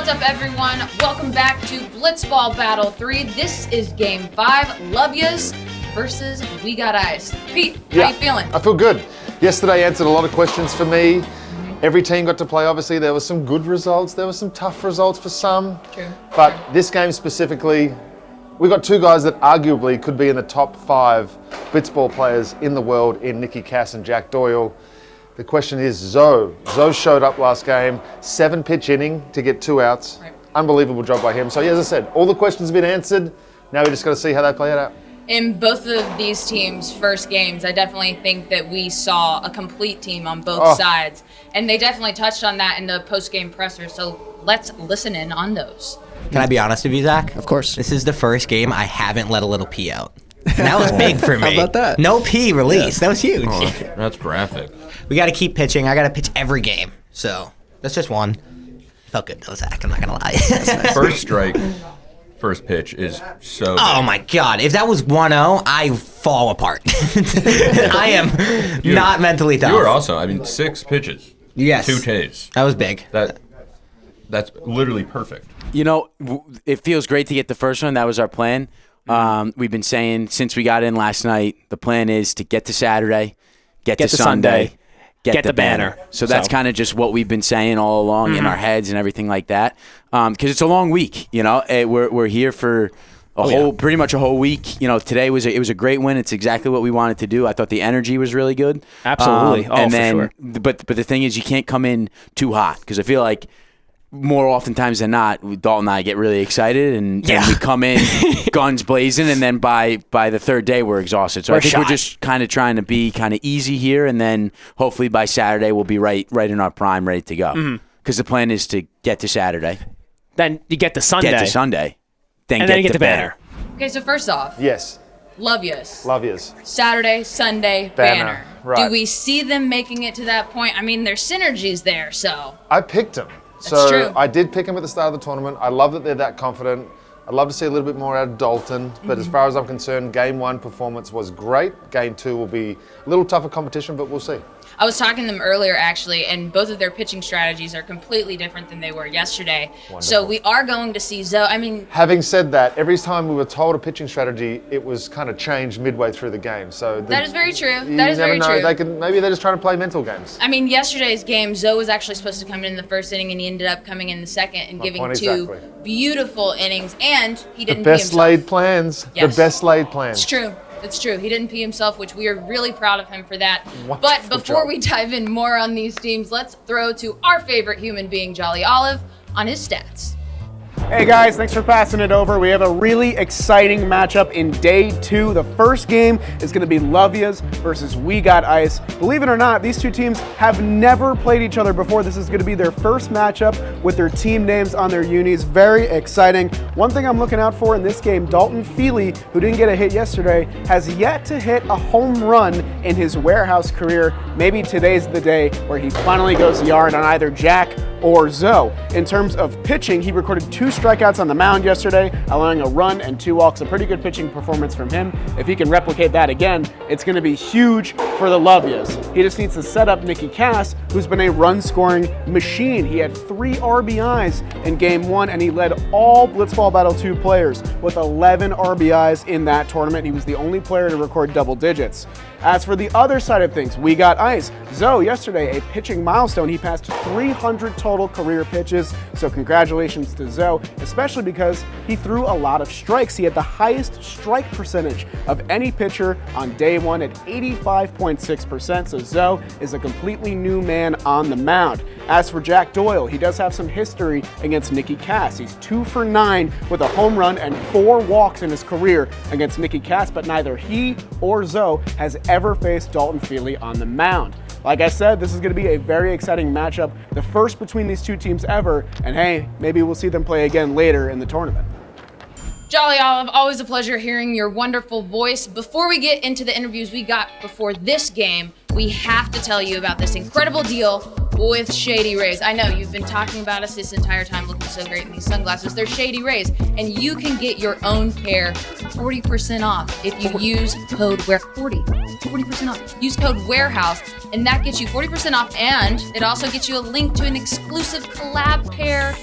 What's up, everyone? Welcome back to Blitzball Battle 3. This is Game 5, Love Yas versus We Got Ice. Pete, how you feeling? I feel good. Yesterday answered a lot of questions for me. Every team got to play, obviously. There were some good results. There were some tough results for some. True. But this game specifically, we got two guys that arguably could be in the top 5 Blitzball players in the world in Nicky and Jack Doyle. The question is Zoe. Zoe showed up last game, 7-pitch inning to get 2 outs. Right. Unbelievable job by him. So, as I said, all the questions have been answered. Now we just got to see how they play it out. In both of these teams' first games, I definitely think that we saw a complete team on both sides. And they definitely touched on that in the post-game presser. So let's listen in on those. Can I be honest with you, Zach? Of course. This is the first game I haven't let a little pee out. That was big for me. How about that? No pee release. Yeah. That was huge. Oh, that's graphic. We got to keep pitching. I got to pitch every game. So that's just one. Felt good though, Zach. I'm not going to lie. First strike, first pitch is so good. Oh, my God. If that was 1-0, I fall apart. I am not mentally tough. You were also, 6 pitches. Yes. 2 Ks. That was big. That's literally perfect. You know, it feels great to get the first one. That was our plan. We've been saying since we got in last night, the plan is to get to Saturday, get to Sunday, get the banner. So that's kind of just what we've been saying all along in our heads and everything like that. Because it's a long week, you know. We're here for pretty much a whole week. You know, today it was a great win. It's exactly what we wanted to do. I thought the energy was really good. Absolutely. For sure. But the thing is, you can't come in too hot because I feel like more oftentimes than not, Dalton and I get really excited and we come in guns blazing, and then by the third day we're exhausted. So I think we're just kind of trying to be kind of easy here, and then hopefully by Saturday we'll be right in our prime, ready to go. Because the plan is to get to Saturday, then you get to Sunday, then you get the banner. Okay, so first off. Yes. Love Yas. Love Yas. Saturday, Sunday, banner. Right. Do we see them making it to that point? I mean, there's synergies there, so. I picked them. That's true. I did pick them at the start of the tournament. I love that they're that confident. I'd love to see a little bit more out of Dalton. But as far as I'm concerned, Game 1 performance was great. Game 2 will be a little tougher competition, but we'll see. I was talking to them earlier, actually, and both of their pitching strategies are completely different than they were yesterday. Wonderful. So we are going to see Zoe. Having said that, every time we were told a pitching strategy, it was kind of changed midway through the game. So that is very true. You That is never very know. true. Maybe they're just trying to play mental games. I mean, yesterday's game, Zoe was actually supposed to come in the first inning, and he ended up coming in the second and giving 2 beautiful innings, and he didn't pee himself. Best laid plans. Yes. The best laid plans. It's true. It's true. He didn't pee himself, which we are really proud of him for that. Wonderful But before job. we dive in more on these teams, let's throw to our favorite human being, Jolly Olive, on his stats. Hey guys, thanks for passing it over. We have a really exciting matchup in day 2. The first game is going to be Love Yas versus We Got Ice. Believe it or not, these two teams have never played each other before. This is going to be their first matchup with their team names on their unis. Very exciting. One thing I'm looking out for in this game, Dalton Feely, who didn't get a hit yesterday, has yet to hit a home run in his warehouse career. Maybe today's the day where he finally goes yard on either Jack or Zoe. In terms of pitching, he recorded 2 strikeouts on the mound yesterday, allowing a run and 2 walks. A pretty good pitching performance from him. If he can replicate that again, it's going to be huge for the Love Yas. He just needs to set up Nicky, who's been a run-scoring machine. He had 3 RBIs in Game 1, and he led all Blitzball Battle 2 players with 11 RBIs in that tournament. He was the only player to record double digits. As for the other side of things, We Got Ice. Zoe, yesterday, a pitching milestone. He passed 300 total career pitches, so congratulations to Zoe, especially because he threw a lot of strikes. He had the highest strike percentage of any pitcher on day 1 at 85.6%, so Zoe is a completely new man on the mound. As for Jack Doyle, he does have some history against Nicky. He's 2 for 9 with a home run and 4 walks in his career against Nicky, but neither he or Zoe has ever faced Dalton Feely on the mound. Like I said, this is going to be a very exciting matchup, the first between these two teams ever, and hey, maybe we'll see them play again later in the tournament. Jolly Olive, always a pleasure hearing your wonderful voice. Before we get into the interviews we got before this game, we have to tell you about this incredible deal with Shady Rays. I know you've been talking about us this entire time, looking so great in these sunglasses. They're Shady Rays, and you can get your own pair 40% off if you use code 40% off. Use code WAREHOUSE, and that gets you 40% off, and it also gets you a link to an exclusive collab pair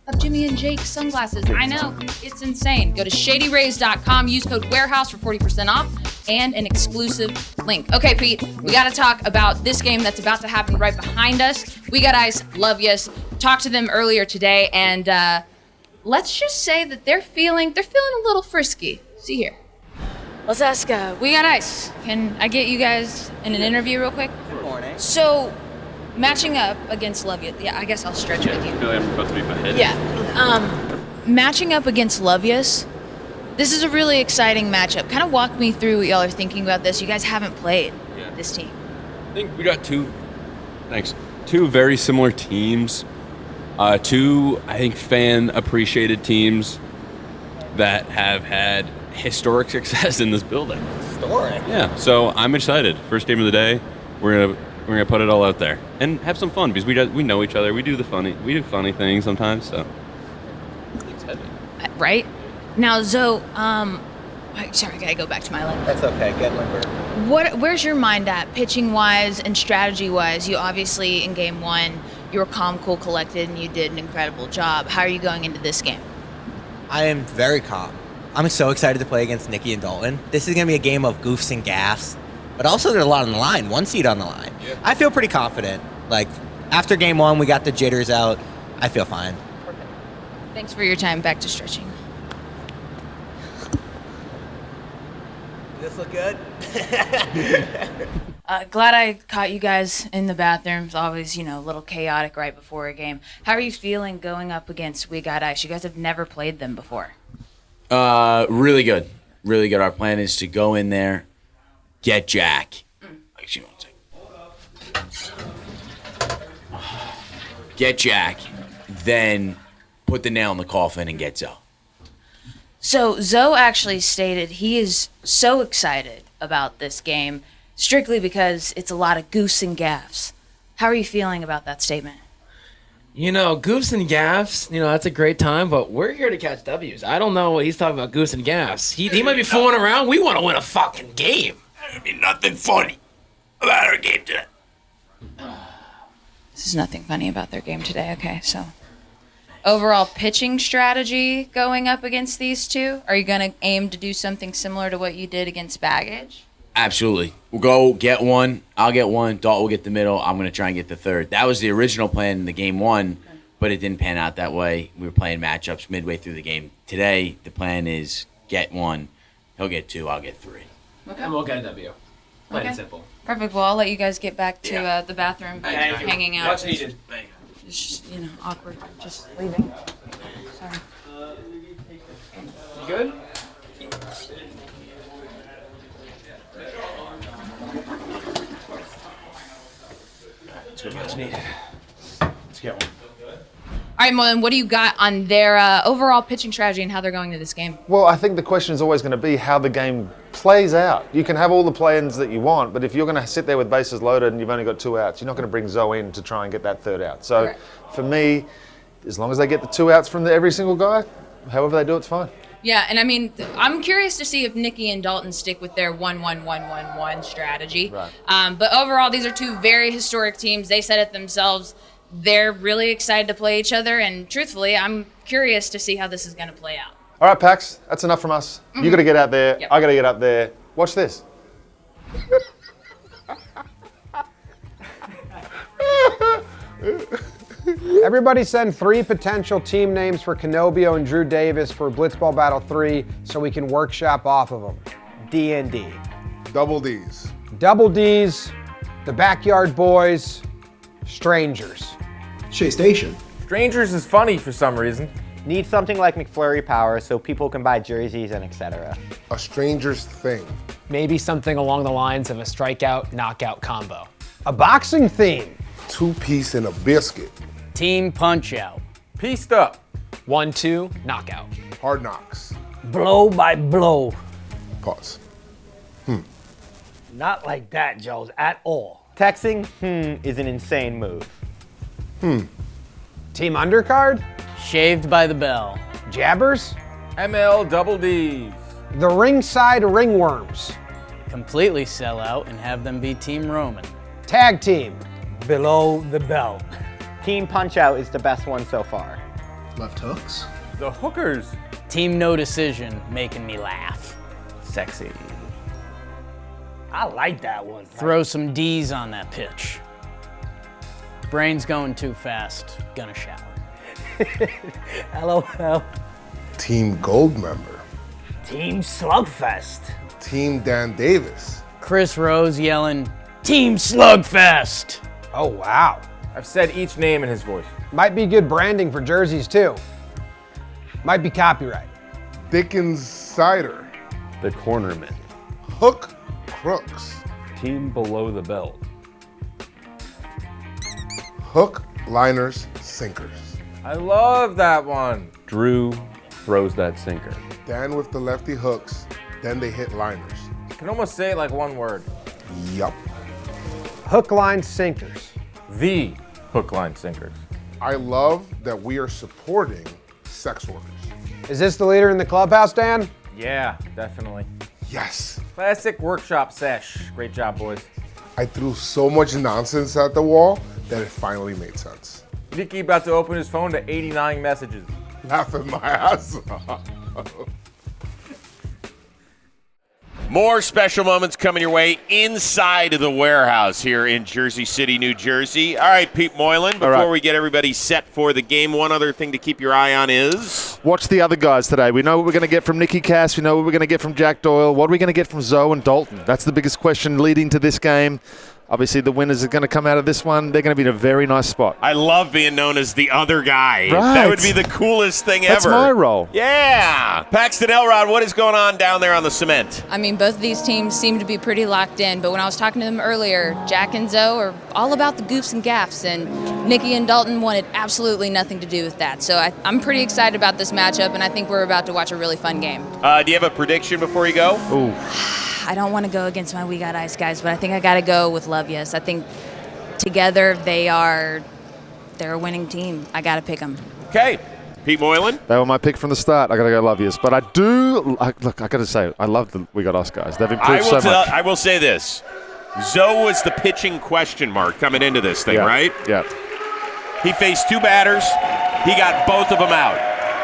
of Jimmy and Jake sunglasses. I know, it's insane. Go to shadyrays.com, use code warehouse for 40% off and an exclusive link. Okay, Pete, we got to talk about this game that's about to happen right behind us. We Got Ice, love yous. Talked to them earlier today, and let's just say that they're feeling a little frisky. See here. Let's ask We Got Ice. Can I get you guys in an interview real quick? Good morning. So, matching up against Love Yous. Yeah, I guess I'll stretch with you. I feel like I'm about to be beheaded. Yeah. Matching up against Love Yous. This is a really exciting matchup. Kind of walk me through what y'all are thinking about this. You guys haven't played this team. I think we got two very similar teams. Two, I think, fan-appreciated teams that have had historic success in this building. Historic? Yeah, so I'm excited. First game of the day, we're gonna put it all out there and have some fun because we know each other. We do funny things sometimes. So excited. Right? Now, Zoe, sorry, I gotta go back to my leg. That's okay. Get limber. Where's your mind at, pitching-wise and strategy-wise? You obviously, in game one, you were calm, cool, collected, and you did an incredible job. How are you going into this game? I am very calm. I'm so excited to play against Nicky and Dalton. This is going to be a game of goofs and gaffs, but also there's a lot on the line, 1 seed on the line. Yeah. I feel pretty confident. Like, after game one, we got the jitters out. I feel fine. Perfect. Thanks for your time. Back to stretching. Does this look good? Glad I caught you guys in the bathrooms. Always, a little chaotic right before a game. How are you feeling going up against We Got Ice? You guys have never played them before. Really good. Really good. Our plan is to go in there, get Jack. Get Jack, then put the nail in the coffin and get Zoe. So Zoe actually stated he is so excited about this game, strictly because it's a lot of goofs and gaffs. How are you feeling about that statement? Goofs and gaffs, that's a great time, but we're here to catch W's. I don't know what he's talking about, goofs and gaffs. He might be fooling around. We want to win a fucking game. There'll be nothing funny about our game today. This is nothing funny about their game today. Okay, so overall pitching strategy going up against these two? Are you going to aim to do something similar to what you did against Baggage? Absolutely. We'll go get one. I'll get one. Dalton will get the middle. I'm going to try and get the third. That was the original plan in the game one, but it didn't pan out that way. We were playing matchups midway through the game. Today, the plan is get one. He'll get two. I'll get three. Okay. And we'll get a W. Plain and simple. Perfect. Well, I'll let you guys get back to the bathroom, hanging out. What's needed? It's just, awkward. Just leaving. Sorry. You good? What's needed? Let's get one. All right, Molen, what do you got on their overall pitching strategy and how they're going to this game? Well, I think the question is always going to be how the game plays out. You can have all the plans that you want, but if you're going to sit there with bases loaded and you've only got 2 outs, you're not going to bring Zoe in to try and get that third out. So for me, as long as they get the 2 outs from every single guy, however they do, it's fine. Yeah, and I'm curious to see if Nicky and Dalton stick with their 1-1-1-1-1 strategy. Right. But overall, these are two very historic teams. They said it themselves. They're really excited to play each other, and truthfully, I'm curious to see how this is going to play out. All right, Pax, that's enough from us. Mm-hmm. You got to get out there. Yep. I got to get up there. Watch this. Everybody send 3 potential team names for Canobio and Drew Davis for Blitzball Battle 3 so we can workshop off of them. D&D. Double D's. Double D's, the Backyard Boys, Strangers. Shea Station. Strangers is funny for some reason. Need something like McFlurry Power so people can buy jerseys and etc. A Stranger's Thing. Maybe something along the lines of a strikeout knockout combo. A boxing theme. 2-piece and a biscuit. Team punch out. Pieced up. 1-2 knockout. Hard Knocks. Blow by blow. Pause. Not like that, Jones, at all. Texting is an insane move. Team Undercard. Shaved by the bell. Jabbers. ML Double D's. The Ringside Ringworms. Completely sell out and have them be Team Roman. Tag Team. Below the belt. Team Punch Out is the best one so far. Left hooks. The hookers. Team no decision, making me laugh. Sexy. I like that one. Throw some D's on that pitch. Brain's going too fast. Gonna shower. LOL. Team Gold member. Team Slugfest. Team Dan Davis. Chris Rose yelling, Team Slugfest. Oh, wow. I've said each name in his voice. Might be good branding for jerseys, too. Might be copyright. Dickens Cider. The Cornerman. Hook Crooks. Team Below the Belt. Hook Liners Sinkers. I love that one. Drew throws that sinker. Dan with the lefty hooks, then they hit liners. I can almost say it like one word. Yup. Hook, line, sinkers. The hook, line, sinkers. I love that we are supporting sex workers. Is this the leader in the clubhouse, Dan? Yeah, definitely. Yes. Classic workshop sesh. Great job, boys. I threw so much nonsense at the wall that it finally made sense. Nicky about to open his phone to 89 messages. Laughing my ass off. More special moments coming your way inside of the warehouse here in Jersey City, New Jersey. All right, Pete Moylan, before we get everybody set for the game, one other thing to keep your eye on is... Watch the other guys today. We know what we're going to get from Nicky Cass. We know what we're going to get from Jack Doyle. What are we going to get from Zoe and Dalton? That's the biggest question leading to this game. Obviously, the winners are going to come out of this one. They're going to be in a very nice spot. I love being known as the other guy. Right. That would be the coolest thing ever. That's my role. Yeah. Paxton Elrod, what is going on down there on the cement? I mean, both of these teams seem to be pretty locked in, but when I was talking to them earlier, Jack and Zoe are all about the goofs and gaffs, and Nicky and Dalton wanted absolutely nothing to do with that. So I'm pretty excited about this matchup, and I think we're about to watch a really fun game. Do you have a prediction before you go? Ooh. I don't want to go against my We Got Ice guys, but I think I got to go with Love Yes. I think together they're a winning team. I got to pick them. Okay. Pete Moylan? They were my pick from the start. I got to go Love Yous. But I do, I got to say, I love the We Got Us guys. They've improved so much. I will say this. Zoe was the pitching question mark coming into this thing, right? Yeah. He faced two batters. He got both of them out.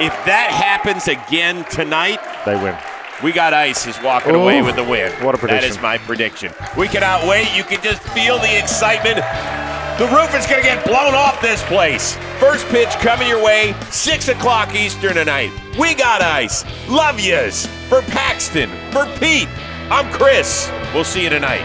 If that happens again tonight, they win. We Got Ice is walking away with the win. What a prediction. That is my prediction. We cannot wait. You can just feel the excitement. The roof is going to get blown off this place. First pitch coming your way, 6 o'clock Eastern tonight. We Got Ice. Love yous. For Paxton, for Pete, I'm Chris. We'll see you tonight.